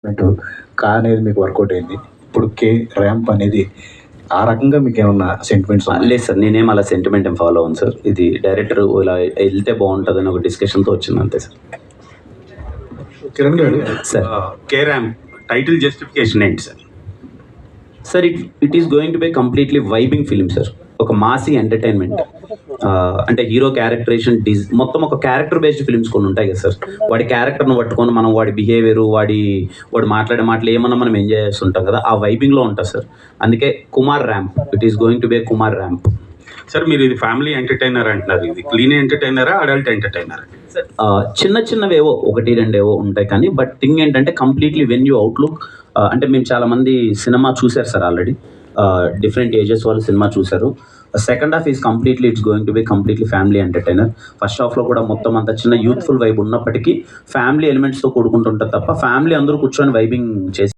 అన్నట్టు కా అనేది మీకు వర్కౌట్ అయింది. ఇప్పుడు కే ర్యాంప్ అనేది ఆ రకంగా మీకు ఏమన్నా సెంటిమెంట్స్ లేదు సార్, నేనేం అలా సెంటిమెంట్ ఏం ఫాలో అవును సార్. ఇది డైరెక్టర్ ఇలా వెళ్తే బాగుంటుందని ఒక డిస్కషన్తో వచ్చింది అంతే సార్. కిరణ్ గారు sir K ramp title justification ఏంటి sir? Sir it is going to be completely vibing film sir. ఒక మాసీ ఎంటర్టైన్మెంట్, అంటే హీరో క్యారెక్టరేషన్ మొత్తం ఒక క్యారెక్టర్ బేస్డ్ ఫిల్మ్స్ కొన్ని ఉంటాయి కదా సార్. వాడి క్యారెక్టర్ను పట్టుకొని మనం వాడి బిహేవియర్, వాడు మాట్లాడే మాటలు ఏమన్నా మనం ఎంజాయ్ చేస్తుంటాం కదా, ఆ వైబింగ్లో ఉంటుంది సార్. అందుకే Kumar ramp, it is going to B Kumar ramp. Sir మీరు ఇది ఫ్యామిలీ ఎంటర్టైనర్ అంటున్నారు, ఇది క్లీన్ ఎంటర్టైనరా అడల్ట్ ఎంటర్టైనరా? చిన్న చిన్నవేవో ఒకటి రెండేవో ఉంటాయి కానీ బట్ థింగ్ ఏంటంటే కంప్లీట్లీ వెన్ యూ అవుట్లుక్, అంటే మేము చాలామంది సినిమా చూశారు సార్ ఆల్రెడీ, డిఫరెంట్ ఏజెస్ వాళ్ళు సినిమా చూశారు. Second half is completely it's going to be completely family entertainer. First హాఫ్లో కూడా మొత్తం అంత చిన్న యూత్ఫుల్ వైబ్ ఉన్నప్పటికీ ఫ్యామిలీ ఎలిమెంట్స్తో కూడుకుంటుంటుంది తప్ప ఫ్యామిలీ అందరూ కూర్చొని వైబింగ్ చేసి